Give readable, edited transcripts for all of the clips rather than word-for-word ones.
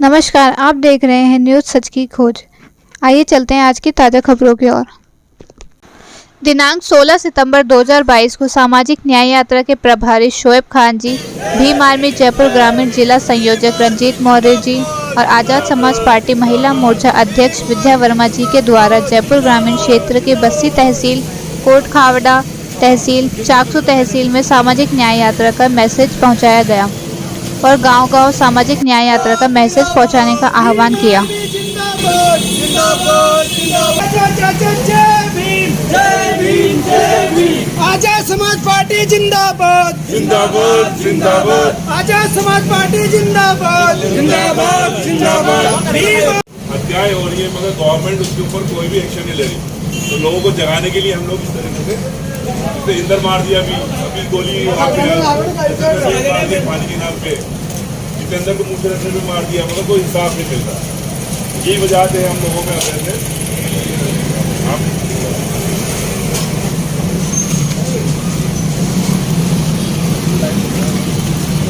नमस्कार, आप देख रहे हैं न्यूज़ सच की खोज। आइए चलते हैं आज की ताज़ा खबरों की ओर। दिनांक 16 सितंबर 2022 को सामाजिक न्याय यात्रा के प्रभारी शोएब खान जी, भीम आर्मी जयपुर ग्रामीण जिला संयोजक रंजीत मौर्य जी और आज़ाद समाज पार्टी महिला मोर्चा अध्यक्ष विद्या वर्मा जी के द्वारा जयपुर ग्रामीण क्षेत्र के बस्सी तहसील, कोट खावड़ा तहसील, चाकसू तहसील में सामाजिक न्याय यात्रा का मैसेज पहुँचाया गया और गांव-गांव सामाजिक न्याय यात्रा का मैसेज पहुंचाने का आह्वान किया। आजाद समाज पार्टी जिंदाबाद जिंदाबाद जिंदाबाद। आजाद समाज पार्टी जिंदाबाद जिंदाबाद जिंदाबाद। हत्याएं हो रही है मगर गवर्नमेंट उसके ऊपर कोई भी एक्शन नहीं ले रही। तो लोगों को जगाने के लिए हम लोग इस तरीके से इंदर मार दिया, अभी गोली मार दी पानी के नाम पे, जितेंद्र को मुंह से रखने में मार दिया, मगर कोई इंसाफ नहीं मिलता। यही वजह से हम लोगों में आते थे।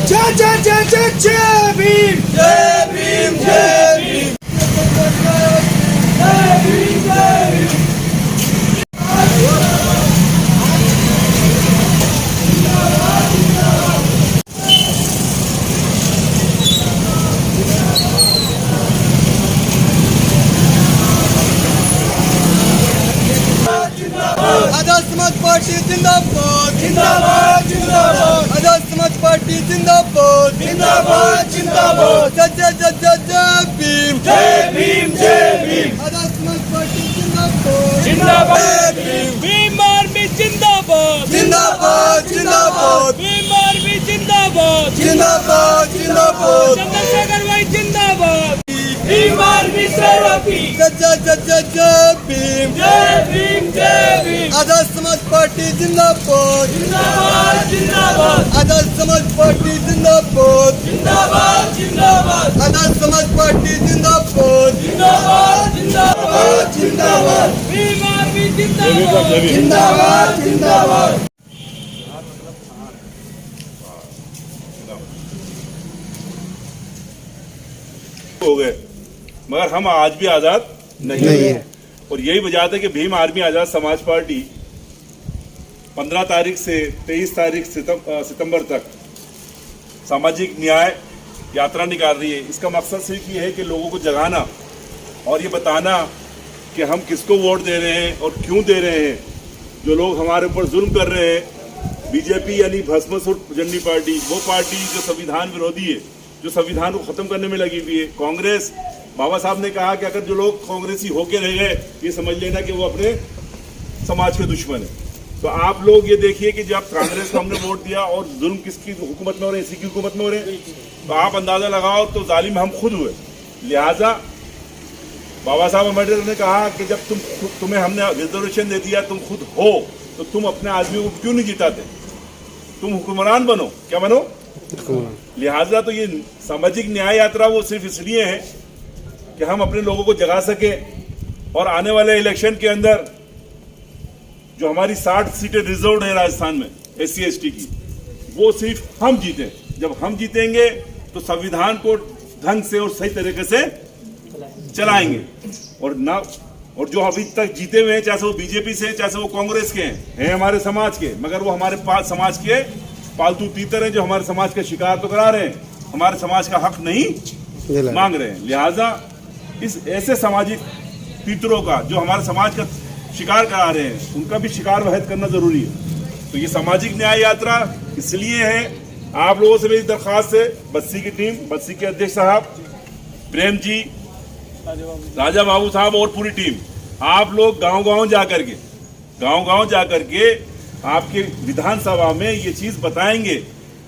जय जय जय जय जय भीम जय भीम जय भीम जय भीम जय भीम। आजाद समाज पार्टी जिंदाबाद जिंदाबाद जिंदाबाद। आजाद समाज पार्टी जिंदाबाद जिंदाबाद जिंदाबाद। जय जय जय जय जय भीम जय भीम जय भीम। आजाद समाज पार्टी जिंदाबाद जिंदाबाद। भीम आर्मी जिंदाबाद जिंदाबाद जिंदाबाद। भीम आर्मी जिंदाबाद जिंदाबाद जिंदाबाद। चंद्रशेखर भाई जिंदाबाद। भीम आर्मी सेवापी जय जय जय जय जय भीम जय भीम जय भीम। आजाद समाज पार्टी जिंदाबाद जिंदाबाद जिंदाबाद आजाद समाज पार्टी जिंदाबाद जिंदाबाद जिंदाबाद आजाद समाज पार्टी जिंदाबाद जिंदाबाद जिंदाबाद जिंदाबाद भीम आर्मी जिंदाबाद जिंदाबाद जिंदाबाद। हो गए मगर हम आज भी आजाद नहीं है। और यही वजह है कि भीम आर्मी आजाद समाज पार्टी 15 तारीख से 23 तारीख सितंबर तक सामाजिक न्याय यात्रा निकाल रही है। इसका मकसद सिर्फ ये है कि लोगों को जगाना और ये बताना कि हम किसको वोट दे रहे हैं और क्यों दे रहे हैं। जो लोग हमारे ऊपर जुल्म कर रहे हैं, बीजेपी यानी भस्मासुर जननी पार्टी, वो पार्टी जो संविधान विरोधी है, जो संविधान को खत्म करने में लगी हुई है। कांग्रेस, बाबा साहब ने कहा कि अगर जो लोग कांग्रेसी होके रह गए, ये समझ लेना कि वो अपने समाज के दुश्मन है। तो आप लोग ये देखिए कि जब कांग्रेस को हमने वोट दिया और जुल्म किसकी हुकूमत में हो रहे हैं, इसी की हुकूमत में हो रहे हैं, तो आप अंदाजा लगाओ तो जालिम हम खुद हुए। लिहाजा बाबा साहब अम्बेडकर ने कहा कि जब तुम्हें हमने रिजर्वेशन दे दिया, तुम खुद हो, तो तुम अपने आदमी को क्यों नहीं जिताते? तुम हुक्मरान बनो, क्या बनो? लिहाजा तो ये सामाजिक न्याय यात्रा वो सिर्फ इसलिए है कि हम अपने लोगों को जगा सके और आने वाले इलेक्शन के अंदर जो हमारी 60 सीटें रिजर्व है राजस्थान में SC ST की, वो सिर्फ हम जीते। जब हम जीतेंगे तो संविधान को ढंग से और सही तरीके से चलाएंगे। और जो अभी तक जीते हुए हैं, चाहे वो बीजेपी से, चाहे वो कांग्रेस के हैं हमारे समाज के, मगर वो हमारे पास समाज के पालतू तीतर हैं जो हमारे समाज का शिकार तो करा रहे हैं, हमारे समाज का हक नहीं मांग रहे हैं। लिहाजा इस ऐसे सामाजिक तीतरों का जो हमारे समाज का शिकार करा रहे हैं, उनका भी शिकार वहद करना जरूरी है। तो ये सामाजिक न्याय यात्रा इसलिए है। आप लोगों से मेरी दरख्वास्त है, बस्सी की टीम, बस्सी के अध्यक्ष साहब प्रेम जी, राजा बाबू साहब और पूरी टीम, आप लोग गांव-गांव जाकर के आपके विधानसभा में ये चीज बताएंगे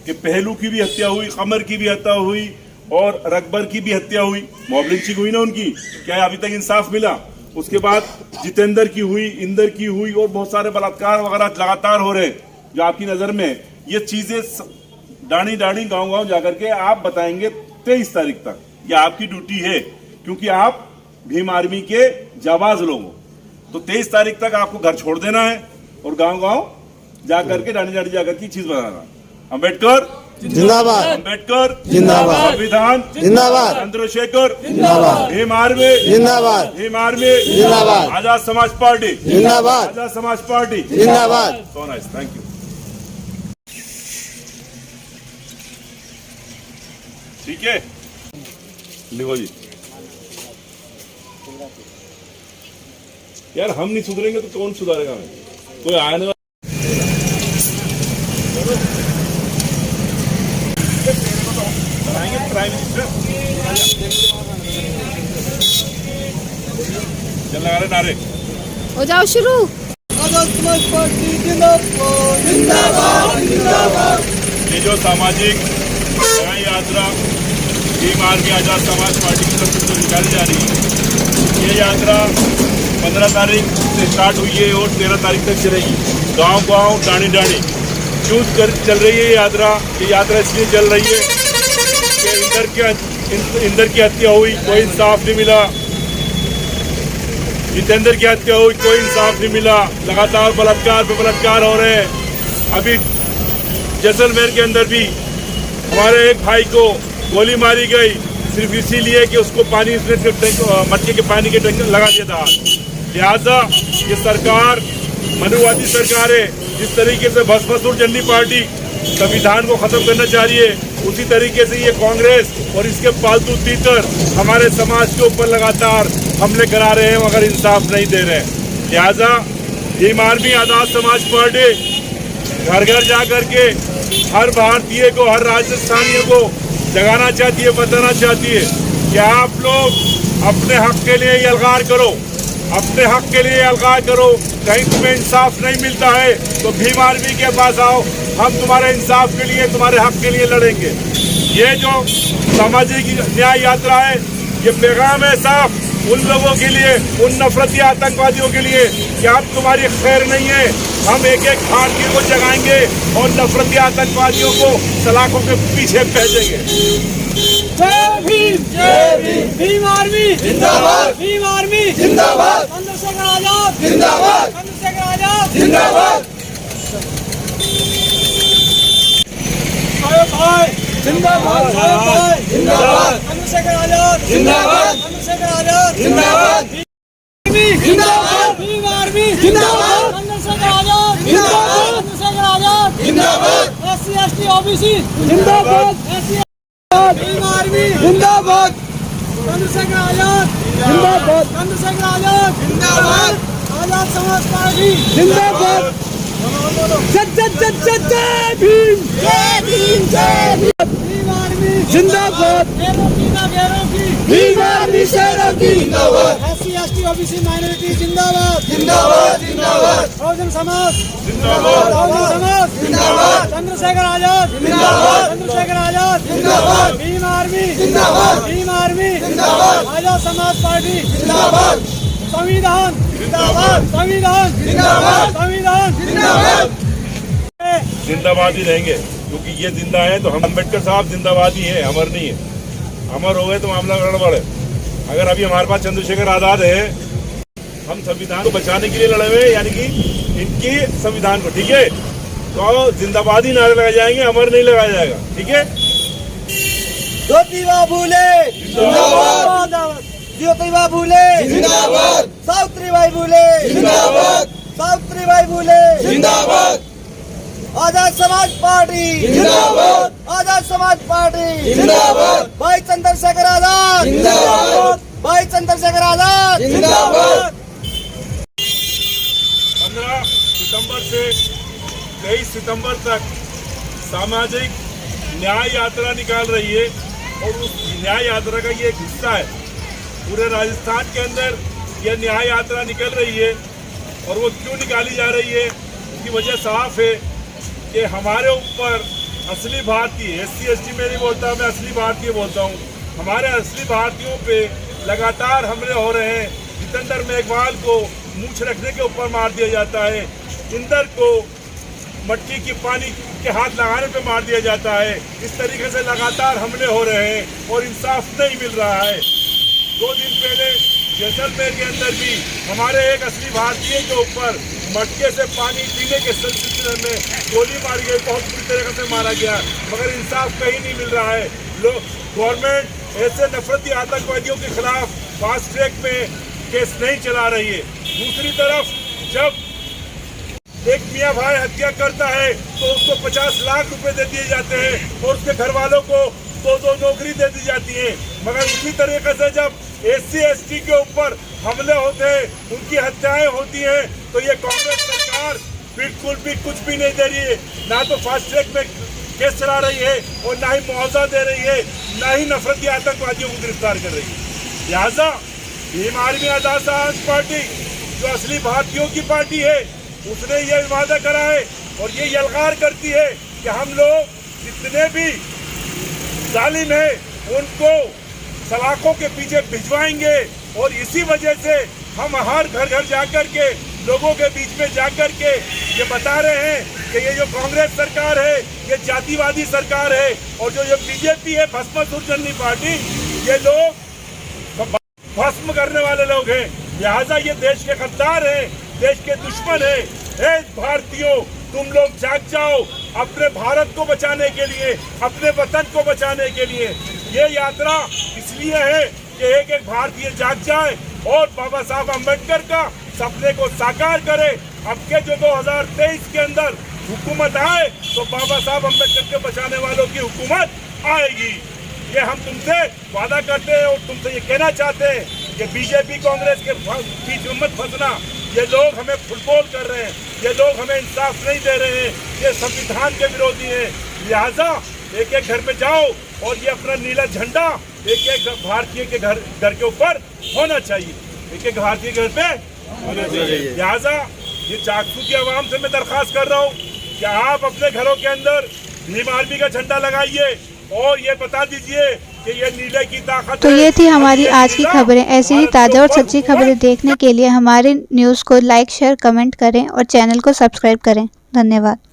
कि पहलू की भी हत्या हुई, कमर की भी हत्या हुई और रकबर की भी हत्या हुई, मॉब लिंचिंग हुई ना उनकी, क्या अभी तक इंसाफ मिला? उसके बाद जितेंद्र की हुई, इंदर की हुई और बहुत सारे बलात्कार वगैरह लगातार हो रहे हैं जो आपकी नजर में। ये चीजें डाणी गांव-गांव जाकर के आप बताएंगे 23 तारीख तक। ये आपकी ड्यूटी है क्योंकि आप भीम आर्मी के जाबाज लोग हो। तो 23 तारीख तक आपको घर छोड़ देना है और गांव-गांव जाकर के डाणी जाकर की चीज बनाना। अम्बेडकर जिंदाबाद अंबेडकर जिंदाबाद संविधान जिंदाबाद चंद्रशेखर जिंदाबाद भीम आर्मी जिंदाबाद भीम आर्मी जिंदाबाद आजाद समाज पार्टी जिंदाबाद आजाद समाज पार्टी जिंदाबाद। So nice, thank you. ठीक है, लिखो जी। यार हम नहीं सुधरेंगे तो कौन सुधारेगा? हमें कोई आने वाला प्राइम मिनिस्टर चल लगा रहे नारे। हो जाओ शुरू। आजाद समाज पार्टी जिंदाबाद जिंदाबाद जिंदाबाद। ये जो सामाजिक न्याय यात्रा भीम आर्मी आजाद समाज पार्टी की तरफ से निकाली जा रही है, ये यात्रा 15 तारीख से स्टार्ट हुई है और 13 तारीख तक चलेगी। गांव गांव डाणी डाणी क्यों चल रही है ये यात्रा? ये यात्रा इसलिए चल रही है कि इंदर की हत्या हुई, कोई इंसाफ नहीं मिला। जितेंद्र की हत्या हुई, कोई इंसाफ नहीं मिला। लगातार बलात्कार पे बलात्कार हो रहे हैं। अभी जैसलमेर के अंदर भी हमारे एक भाई को गोली मारी गई सिर्फ इसीलिए कि उसको पानी मटके के पानी के टैंकर लगा दिया था। लिहाजा ये सरकार मनुवादी सरकार है। जिस तरीके से भस्मासुर जननी पार्टी संविधान को खत्म करना चाह रही है, उसी तरीके से ये कांग्रेस और इसके पालतू तीतर हमारे समाज के ऊपर लगातार हमले करा रहे हैं मगर इंसाफ नहीं दे रहे हैं। लिहाजा भीम आर्मी आजाद समाज पार्टी घर घर जा करके हर भारतीय को, हर राजस्थानियों को जगाना चाहती है, बताना चाहती है कि आप लोग अपने हक के लिए यलगार करो, अपने हक के लिए यलगार करो। कहीं तुम्हें इंसाफ नहीं मिलता है तो भीम आर्मी के पास आओ, हम तुम्हारे इंसाफ के लिए, तुम्हारे हक के लिए लड़ेंगे। ये जो सामाजिक न्याय यात्रा है, ये पैगाम है साफ उन लोगों के लिए, उन नफरती आतंकवादियों के लिए कि अब तुम्हारी खैर नहीं है। हम एक एक भारतीय को जगाएंगे और नफरती आतंकवादियों को सलाखों के पीछे भेजेंगे। जय भीम भीम आर्मी जिंदाबाद भीम आर्मी जिंदाबाद चंद्रशेखर आजाद जिंदाबाद चंद्रशेखर आजाद जिंदाबाद साहेब भाई जिंदाबाद साहेब भाई जिंदाबाद चंद्रशेखर आजाद जिंदाबाद चंद्रशेखर आजाद जिंदाबाद जिंदाबाद भीम आर्मी जिंदाबाद चंद्रशेखर आजाद जिंदाबाद चंद्रशेखर आजाद जिंदाबाद SC ST OBC जिंदाबाद SC भीम आर्मी जिंदाबाद चंद्रशेखर आजाद जिंदाबाद चंद्रशेखर आजाद जिंदाबाद आजाद समाज पार्टी जिंदाबाद जय भीम जय भीम जय भीम भीम आर्मी जिंदाबाद गैरों की ना गैरों की भीम आर्मी शेरों की जिंदाबाद SC ST OBC माइनॉरिटी जिंदाबाद जिंदाबाद जिंदाबाद बहुजन समाज जिंदाबाद बहुजन समाज जिंदाबाद चंद्रशेखर आजाद जिंदाबाद चंद्रशेखर आजाद जिंदाबाद भीम आर्मी जिंदाबाद भीम आर्मी जिंदाबाद आजाद समाज पार्टी जिंदाबाद संविधान जिंदाबाद संविधान जिंदाबाद संविधान जिंदाबाद जिंदाबाद ही रहेंगे क्योंकि ये जिंदा है तो हम अम्बेडकर साहब जिंदाबाद ही है, अमर नहीं है। अमर हो गए तो मामला गड़बड़ है। अगर अभी हमारे पास चंद्रशेखर आजाद है, हम संविधान को बचाने के लिए लड़े हुए, यानी कि इनकी संविधान को, ठीक है, तो जिंदाबाद ही नारे लगाए जाएंगे, अमर नहीं लगाया जाएगा। ठीक है, ज्योतिबा फूले जिंदाबाद ज्योतिबा फूले जिंदाबाद सावित्रीबाई फूले जिंदाबाद सावित्रीबाई फूले जिंदाबाद आजाद समाज पार्टी जिंदाबाद आजाद समाज पार्टी जिंदाबाद भाई चंद्रशेखर आजाद जिंदाबाद भाई चंद्रशेखर आजाद जिंदाबाद 15 सितंबर से 23 सितंबर तक सामाजिक न्याय यात्रा निकाल रही है और उस न्याय यात्रा का ये एक हिस्सा है। पूरे राजस्थान के अंदर यह न्याय यात्रा निकल रही है और वो क्यों निकाली जा रही है, उसकी वजह साफ है कि हमारे ऊपर असली भारतीय, SC ST में नहीं बोलता, मैं असली भारतीय बोलता हूँ, हमारे असली भारतीयों पे लगातार हमले हो रहे हैं। जितेंद्र मेघवाल को मूंछ रखने के ऊपर मार दिया जाता है, इंदर को मटकी की पानी के हाथ लगाने पे मार दिया जाता है। इस तरीके से लगातार हमले हो रहे हैं और इंसाफ नहीं मिल रहा है। 2 दिन पहले जैसलमेर के अंदर भी हमारे एक असली भारतीय के ऊपर मटके से पानी पीने के सिलसिले में गोली मारी गई, बहुत बुरी तरीके से मारा गया, मगर इंसाफ कहीं नहीं मिल रहा है। लोग गवर्नमेंट ऐसे नफरती आतंकवादियों के खिलाफ फास्ट ट्रैक में केस नहीं चला रही है। दूसरी तरफ जब एक मियाँ भाई हत्या करता है तो उसको 50 लाख रुपए दे दिए जाते हैं और उसके घर वालों को 2-2 नौकरी दे दी जाती है, मगर उसी तरीके से जब SC ST के ऊपर हमले होते हैं, उनकी हत्याएं होती हैं, तो ये कांग्रेस सरकार बिल्कुल भी कुछ भी नहीं दे रही है। ना तो फास्ट ट्रैक में केस चला रही है और ना ही मुआवजा दे रही है, ना ही नफरती आतंकवादियों को गिरफ्तार कर रही है। लिहाजा भीम आर्मी आजाद समाज पार्टी जो असली भारतीयों की पार्टी है, उसने ये वादा करा है और ये यलगार करती है कि हम लोग जितने भी जालिम है उनको सलाखों के पीछे भिजवाएंगे। और इसी वजह से हम हर घर घर जाकर के लोगों के बीच में जाकर के ये बता रहे हैं कि ये जो कांग्रेस सरकार है ये जातिवादी सरकार है, और जो ये बीजेपी है भस्मासुर जननी पार्टी, ये लोग भस्म करने वाले लोग हैं। लिहाजा ये देश के गद्दार हैं, देश के दुश्मन हैं। हे भारतीयों, तुम लोग जाग जाओ अपने भारत को बचाने के लिए, अपने वतन को बचाने के लिए। ये यात्रा इसलिए है कि एक एक भारतीय जाग जाए और बाबा साहब अम्बेडकर का सपने को साकार करे। अब के जो 2023 के अंदर हुकूमत आए तो बाबा साहब अम्बेडकर के बचाने वालों की हुकूमत आएगी। ये हम तुमसे वादा करते हैं और तुमसे ये कहना चाहते हैं कि बीजेपी कांग्रेस के बीच में मत फंसना। ये लोग हमें फुटबॉल कर रहे हैं, ये लोग हमें इंसाफ नहीं दे रहे हैं, ये संविधान के विरोधी हैं। लिहाजा एक एक घर में जाओ और ये अपना नीला झंडा एक एक भारतीय के घर के ऊपर होना चाहिए, एक एक भारतीय घर पे होना चाहिए। लिहाजा ये चाकसू की आवाम से मैं दरखास्त कर रहा हूँ कि आप अपने घरों के अंदर भीम आर्मी का झंडा लगाइए और ये बता दीजिए कि ये नीले की ताकत। तो ये थी हमारी आज की खबरें। ऐसी ही ताज़ा और सच्ची खबरें देखने के लिए हमारे न्यूज़ को लाइक, शेयर, कमेंट करें और चैनल को सब्सक्राइब करें। धन्यवाद।